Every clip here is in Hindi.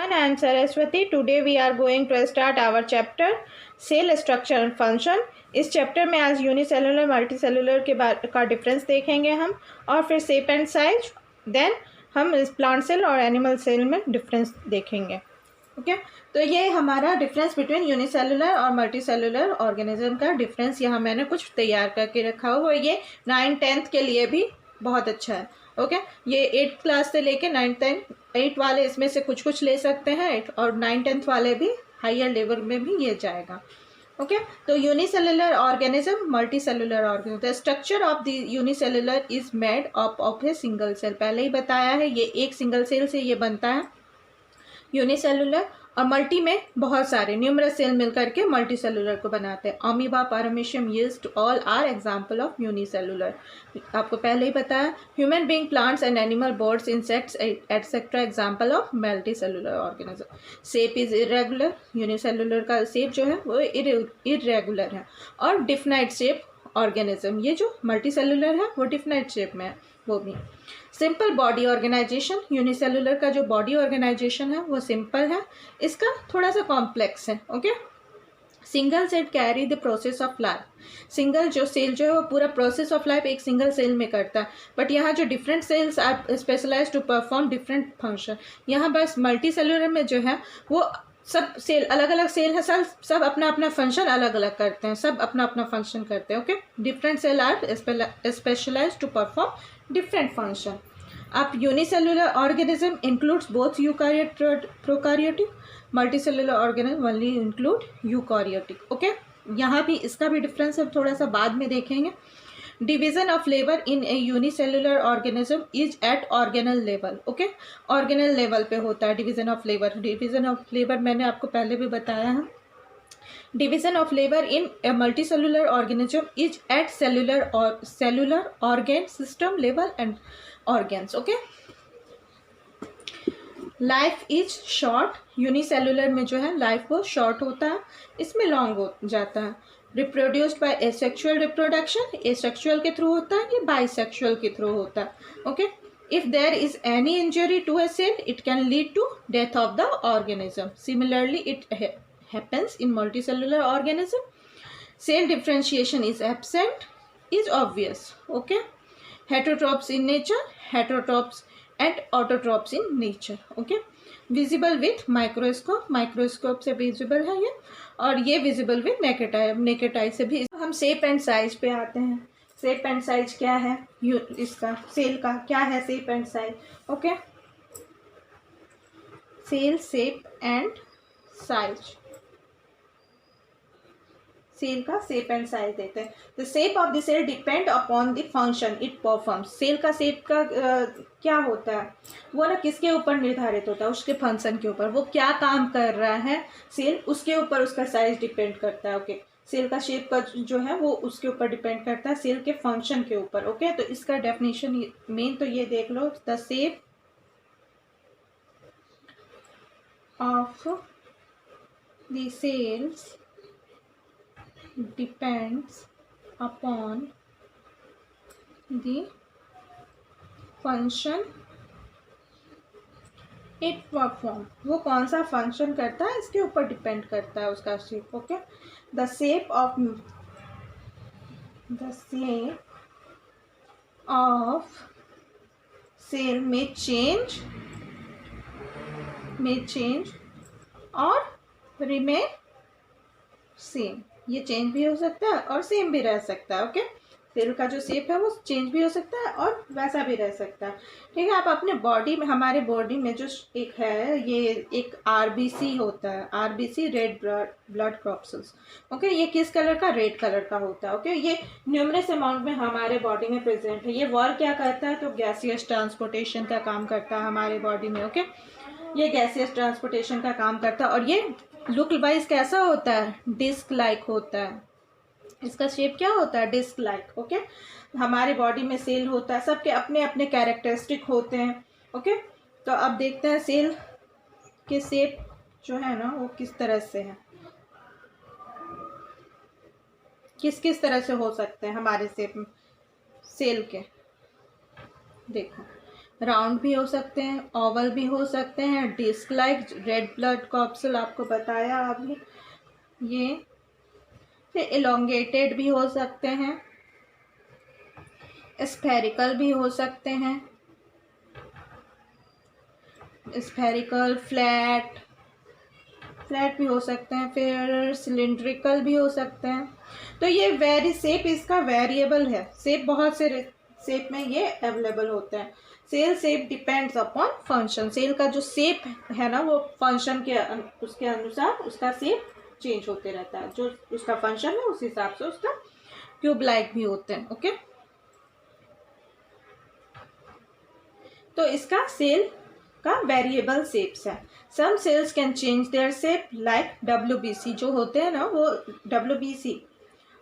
everyone, I am Saraswati. Today we are going to start our chapter Cell Structure and Function. इस चैप्टर में आज यूनिसेलुलर मल्टीसेलुलर का डिफरेंस देखेंगे हम, और फिर शेप एंड साइज, देन हम इस प्लांट सेल और एनिमल सेल में डिफरेंस देखेंगे. ओके तो ये हमारा डिफरेंस बिटवीन यूनिसेलुलर और मल्टीसेलुलर ऑर्गेनिज्म का डिफरेंस यहाँ मैंने कुछ तैयार करके रखा हुआ है. ये 9th-10th के लिए भी बहुत अच्छा है. ओके ये 8th क्लास से लेके 9th-10th वाले इसमें से कुछ कुछ ले सकते हैं, और 9th-10th वाले भी हायर लेवल में भी ये जाएगा. ओके तो unicellular organism, multicellular organism. The structure of the unicellular is made up of a single cell. पहले ही बताया है, ये एक सिंगल सेल से ये बनता है यूनिसेलुलर, और मल्टी में बहुत सारे न्यूमरस सेल मिलकर के मल्टी सेलुलर को बनाते हैं. Amoeba, paramecium, yeast all are example of unicellular. आपको पहले ही बताया. Human being, plants and animal, birds, insects etcetera example of multi cellular organism. Shape is irregular. Unicellular का शेप जो है वो इरेगुलर है. और डिफिनाइट शेप ऑर्गेनिज्म, ये जो मल्टी सेलुलर है वो डिफिनाइट शेप में है. वो भी सिंपल बॉडी ऑर्गेनाइजेशन. यूनिसेलुलर का जो बॉडी ऑर्गेनाइजेशन है वो सिंपल है, इसका थोड़ा सा कॉम्प्लेक्स है. Okay single cell carry the process of life. Single जो सेल जो है वो पूरा प्रोसेस ऑफ लाइफ एक सिंगल सेल में करता है. बट यहाँ जो different cells are specialise to perform different function. यहाँ बस मल्टी सेलुलर में जो है वो सब सेल अलग अलग सेल है, सब अपना अपना फंक्शन अलग अलग करते हैं, सब अपना अपना फंक्शन करते हैं. Okay different cell are specialise to perform different function. अब unicellular organism includes both prokaryotic. Multicellular organism only include eukaryotic. Okay यहाँ भी इसका भी डिफरेंस हम थोड़ा सा बाद में देखेंगे. Division of labour in a unicellular organism is at organelle level. Okay organelle level पे होता है division of labour. Division of labour मैंने आपको पहले भी बताया है. Division of labour in a multicellular organism is at cellular organ system level and organs. Okay life is short. Unicellular में जो है लाइफ वो शॉर्ट होता है, इसमें लॉन्ग हो जाता है. Reproduced by asexual reproduction. Asexual के थ्रू होता है, ये बाइसेक्सुअल के थ्रू होता है. Okay if there is any injury to a cell it can lead to death of the organism. Similarly it happens in multicellular organism. Cell differentiation is absent, is obvious. Okay heterotrophs in nature, heterotrophs and autotrophs in nature. Okay visible with microscope. Microscope से विजिबल है ये, और ये visible with naked eye. Naked eye से भी. हम शेप एंड साइज पे आते हैं. शेप एंड साइज क्या है इसका, सेल का क्या है shape and size. Okay cell shape and size. Cell का शेप एंड साइज देते हैं. The shape of the cell depend upon the function it performs. Cell का शेप का क्या होता है वो ना किसके ऊपर निर्धारित होता है, उसके फंक्शन के ऊपर. वो क्या काम कर रहा है सेल, उसके ऊपर उसका साइज डिपेंड करता है. ओके सेल का शेप का जो है वो उसके ऊपर डिपेंड करता है, सेल के फंक्शन के ऊपर. ओके तो इसका डेफिनेशन मेन तो ये देख लो. The shape of the cells depends upon the function it perform. वो कौन सा फंक्शन करता है इसके ऊपर डिपेंड करता है उसका shape. Okay the shape of cell में चेंज और रिमेन सेम. ये चेंज भी हो सकता है और सेम भी रह सकता है. ओके सेल का जो शेप है वो चेंज भी हो सकता है और वैसा भी रह सकता है. ठीक है आप अपने बॉडी में, हमारे बॉडी में जो एक है, ये एक आरबीसी होता है. RBC red blood corpuscles. Okay ये किस कलर का, रेड कलर का होता है. ओके ये न्यूमरस अमाउंट में हमारे बॉडी में प्रेजेंट है. ये वर्क क्या करता है, तो गैसियस ट्रांसपोर्टेशन का काम करता है हमारे बॉडी में. ओके ये गैसियस ट्रांसपोर्टेशन का काम करता है, और ये लुक वाइज कैसा होता है, डिस्क लाइक होता है. इसका शेप क्या होता है, डिस्क लाइक. ओके हमारे बॉडी में सेल होता है, सबके अपने अपने कैरेक्टरिस्टिक होते हैं. ओके तो अब देखते हैं सेल के शेप जो है ना वो किस तरह से है, किस तरह से हो सकते हैं हमारे शेप सेल के. देखो राउंड भी हो सकते हैं, ओवल भी हो सकते हैं, disc like, red blood corpuscle आपको बताया अभी ये, फिर इलोंगेटेड भी हो सकते हैं, स्फेरिकल भी हो सकते हैं, स्फेरिकल, फ्लैट भी हो सकते हैं, फिर सिलिंड्रिकल भी हो सकते हैं। तो ये शेप इसका वेरिएबल है, शेप बहुत से शेप में ये अवेलेबल होते हैं। Cell shape depends upon function, cell का जो शेप है ना वो फंक्शन के उसके अनुसार उसका शेप चेंज होते रहता है, जो उसका फंक्शन है उस हिसाब से उसका क्यूब लाइक भी होते हैं। ओके, तो इसका सेल का वेरिएबल शेप्स है। Some cells can change their shape like WBC जो होते हैं ना वो WBC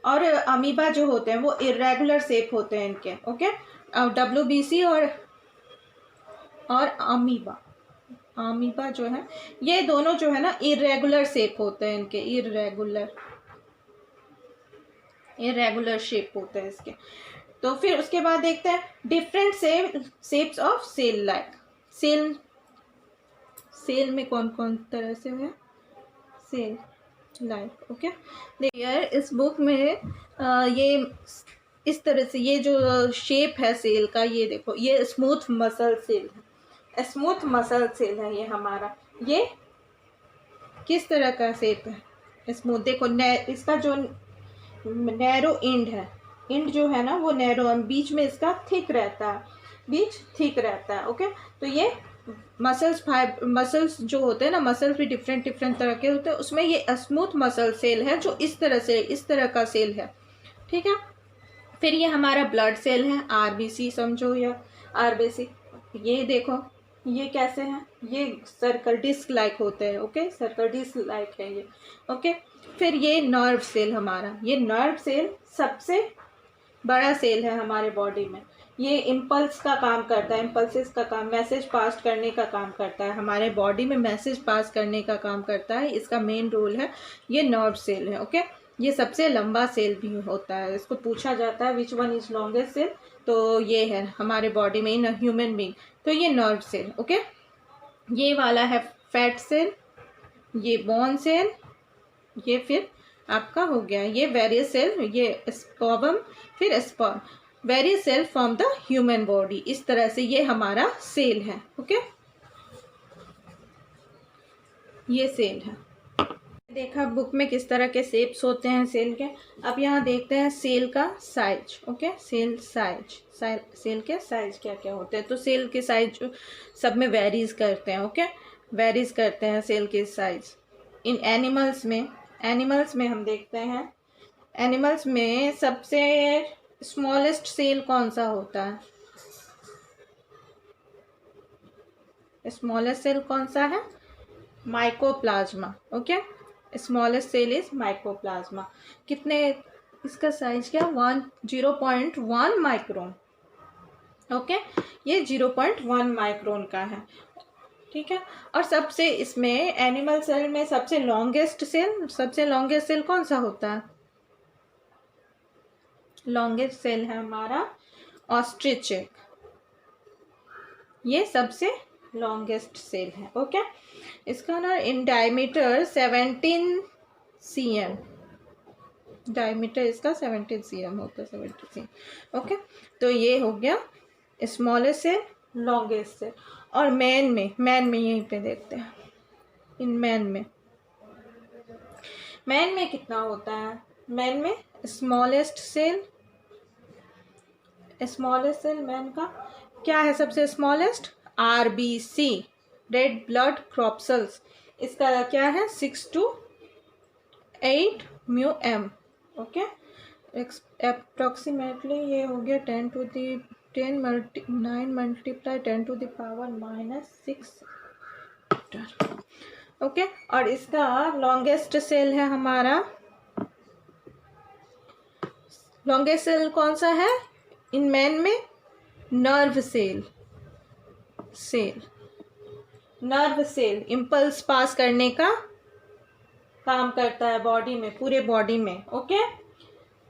और अमीबा जो होते हैं वो इरेगुलर शेप होते हैं इनके। ओके, WBC और अमीबा जो है ये दोनों जो है ना इरेगुलर शेप होते हैं इनके, इरेगुलर शेप होते हैं इसके। तो फिर उसके बाद देखते हैं different shapes of cell like. Cell में कौन कौन तरह से है सेल लाइक। ओके, देखिए इस बुक में ये इस तरह से ये जो शेप है सेल का, ये देखो ये स्मूथ मसल सेल है, स्मूथ मसल सेल है ये हमारा। ये किस तरह का शेप है स्मूथ, देखो इसका जो नैरो एंड है, एंड जो है ना वो नैरो, बीच में इसका थिक रहता है, बीच थिक रहता है। ओके, तो ये मसल्स जो होते हैं ना, मसल्स भी डिफरेंट तरह के होते हैं, उसमें ये स्मूथ मसल सेल है जो इस तरह का सेल है। ठीक है, फिर ये हमारा ब्लड सेल है, RBC समझो या RBC। ये देखो ये कैसे हैं, ये सर्कल डिस्क लाइक होते हैं। ओके, सर्कल डिस्क लाइक है ये। ओके, फिर ये नर्व सेल हमारा, ये नर्व सेल सबसे बड़ा सेल है हमारे बॉडी में। ये इम्पल्स का काम करता है, इम्पल्सिस का काम, मैसेज पास करने का काम करता है, हमारे बॉडी में मैसेज पास करने का काम करता है, इसका मेन रोल है, ये नर्व सेल है। ओके, ये सबसे लंबा सेल भी होता है, इसको पूछा जाता है which one is longest cell, तो ये है हमारे बॉडी में इन ह्यूमन बीइंग, तो ये नर्व सेल। ओके, ये वाला है फैट सेल, ये बोन सेल, ये फिर आपका हो गया ये वेरियस सेल, ये स्पोवम, फिर sperm, various cell from the human body. इस तरह से ये हमारा सेल है। ओके, ये सेल है। देखा बुक में किस तरह के शेप्स होते हैं सेल के। अब यहाँ देखते हैं सेल का size. Okay, cell size, cell के साइज क्या क्या होते हैं। तो सेल के साइज सब में वेरीज करते हैं। ओके, वेरीज करते हैं सेल के साइज। इन एनिमल्स में हम देखते हैं, एनिमल्स में सबसे स्मॉलेस्ट सेल कौन सा होता है, स्मॉलेस्ट सेल कौन सा है, mycoplasma. Okay, smallest cell is mycoplasma. कितने, इसका साइज क्या, 0.1 माइक्रोन। ओके, ये 0.1 माइक्रोन का है। ठीक है, और सबसे इसमें एनिमल सेल में सबसे लॉन्गेस्ट सेल कौन सा होता है, लॉन्गेस्ट सेल है हमारा ऑस्ट्रिच एग, ये सबसे लॉन्गेस्ट सेल है। ओके, इसका ना इन डायमीटर 17 cm, डायमीटर इसका 17 cm होता है, 17 cm। ओके, तो ये हो गया स्मॉलेस्ट सेल, लॉन्गेस्ट सेल। और मैन में यहीं पे देखते हैं, इन मैन में कितना होता है, मैन में स्मॉलेस्ट सेल मैन का क्या है सबसे smallest, RBC, red blood corpuscles. इसका क्या है 6 to 8 μm। ओके, अप्रोक्सीमेटली ये हो गया 9 × 10⁻⁻⁶। ओके, और इसका लॉन्गेस्ट सेल है हमारा, लॉन्गेस्ट सेल कौन सा है इन मैन में, नर्व सेल इम्पल्स पास करने का काम करता है बॉडी में, पूरे बॉडी में। Okay,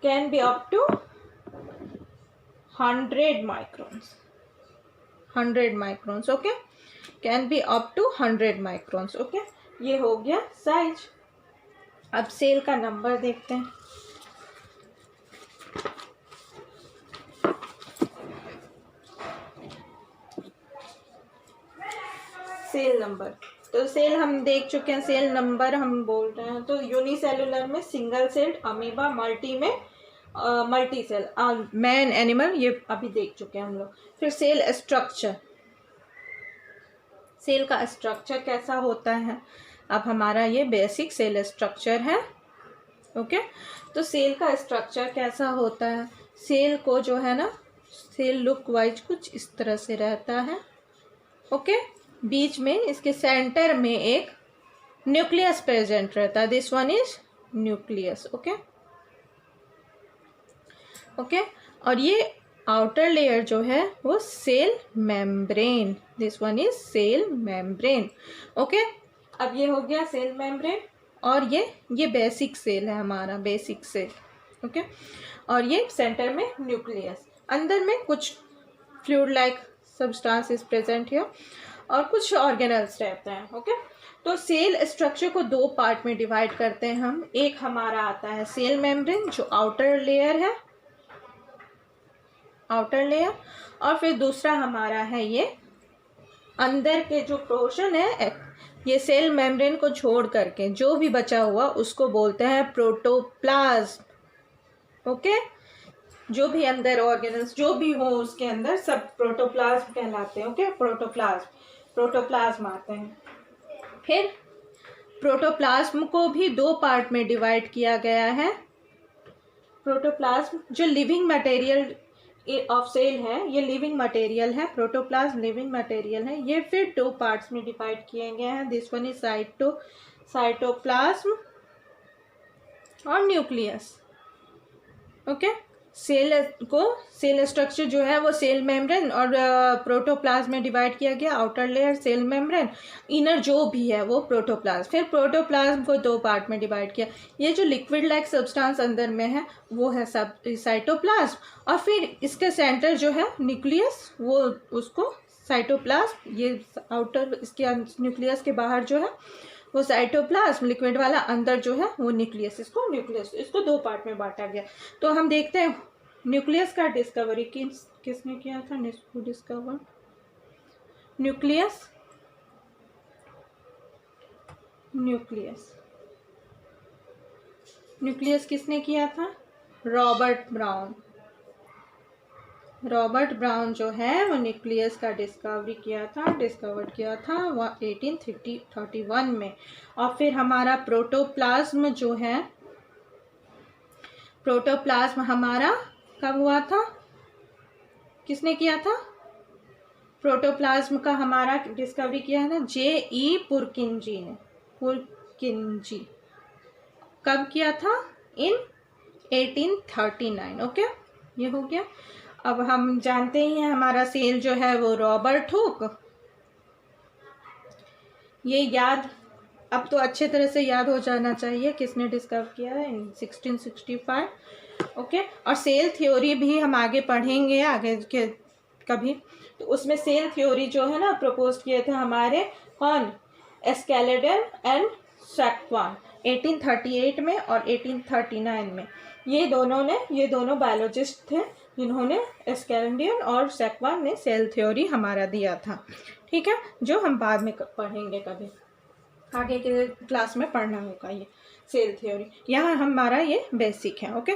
can be up to 100 microns, 100 microns, okay, can be up to 100 microns, okay. ये हो गया साइज। अब सेल का नंबर देखते हैं। सेल नंबर, तो सेल हम देख चुके हैं, सेल नंबर हम बोल रहे हैं। तो यूनिसेलुलर में सिंगल सेल्ड, अमीबा, मल्टी में मल्टी सेल, मैन, एनिमल, ये अभी देख चुके हैं हम लोग। फिर सेल स्ट्रक्चर, सेल का स्ट्रक्चर कैसा होता है। अब हमारा ये बेसिक सेल स्ट्रक्चर है, ओके। तो सेल का स्ट्रक्चर कैसा होता है, सेल को जो है ना, सेल लुक वाइज कुछ इस तरह से रहता है, ओके। बीच में इसके सेंटर में एक न्यूक्लियस प्रेजेंट रहता है, this one is nucleus, okay, okay. और ये आउटर लेयर जो है वो cell membrane, this one is cell membrane, okay. अब ये हो गया सेल मेम्ब्रेन, और ये बेसिक सेल है हमारा, बेसिक सेल, ओके। और ये सेंटर में न्यूक्लियस, अंदर में कुछ fluid like substance is present here, और कुछ ऑर्गेनल्स रहते हैं, ओके। तो सेल स्ट्रक्चर को दो पार्ट में डिवाइड करते हैं हम। एक हमारा आता है सेल मेम्ब्रेन जो आउटर लेयर है, आउटर लेयर, और फिर दूसरा हमारा है ये अंदर के जो पोर्शन है, ये सेल मेम्ब्रेन को छोड़ करके जो भी बचा हुआ उसको बोलते हैं प्रोटोप्लाज्म, ओके। जो भी अंदर ऑर्गेनल्स जो भी हो उसके अंदर सब प्रोटोप्लाज्म कहलाते हैं, ओके। प्रोटोप्लाज्म आते हैं। फिर प्रोटोप्लाज्म को भी दो पार्ट में डिवाइड किया गया है। प्रोटोप्लाज्म जो लिविंग मटेरियल ऑफ सेल है, ये लिविंग मटेरियल है, प्रोटोप्लाज्म लिविंग मटेरियल है। ये फिर दो पार्ट्स में डिवाइड किए गए हैं, दिस वन इज साइटोप्लाज्म और न्यूक्लियस, ओके। सेल स्ट्रक्चर जो है वो सेल मेम्ब्रेन और प्रोटोप्लाज्म में डिवाइड किया गया, outer layer cell membrane, inner जो भी है वो प्रोटोप्लाज्म। फिर प्रोटोप्लाज्म को दो पार्ट में डिवाइड किया, ये जो लिक्विड लाइक सब्सटेंस अंदर में है वो है सब साइटोप्लाज्म, और फिर इसके सेंटर जो है न्यूक्लियस, वो उसको साइटोप्लाज्म, ये आउटर इसके न्यूक्लियस के बाहर जो है वो साइटोप्लाज्म लिक्विड वाला, अंदर जो है वो न्यूक्लियस, इसको दो पार्ट में बांटा गया। तो हम देखते हैं न्यूक्लियस का डिस्कवरी किसने किया था, डिस्कवर न्यूक्लियस किसने किया था, रॉबर्ट ब्राउन जो है वो न्यूक्लियस का डिस्कवर किया था वो 1831 में। और फिर हमारा प्रोटोप्लाज्म जो है, प्रोटोप्लाज्म हमारा कब हुआ था, किसने किया था, प्रोटोप्लाज्म का हमारा डिस्कवरी किया है ना J.E. पुरकिंजी ने, कब किया था, इन 1839, ओके। ये हो गया। अब हम जानते ही हैं हमारा सेल जो है वो रॉबर्ट हुक, ये याद अब तो अच्छे तरह से याद हो जाना चाहिए किसने डिस्कवर किया है, इन 1665, ओके। और सेल थ्योरी भी हम आगे पढ़ेंगे आगे के कभी, तो उसमें सेल थ्योरी जो है ना प्रपोज किए थे हमारे कौन, एस्केलेडन एंड सैकवान 1838 में और 1839 में। ये दोनों बायोलॉजिस्ट थे जिन्होंने एस्केलेडन और सैकवान ने सेल थ्योरी हमारा दिया था, ठीक है, जो हम बाद में पढ़ेंगे कभी आगे के क्लास में पढ़ना होगा ये सेल थ्योरी। यहाँ हमारा ये बेसिक है, ओके।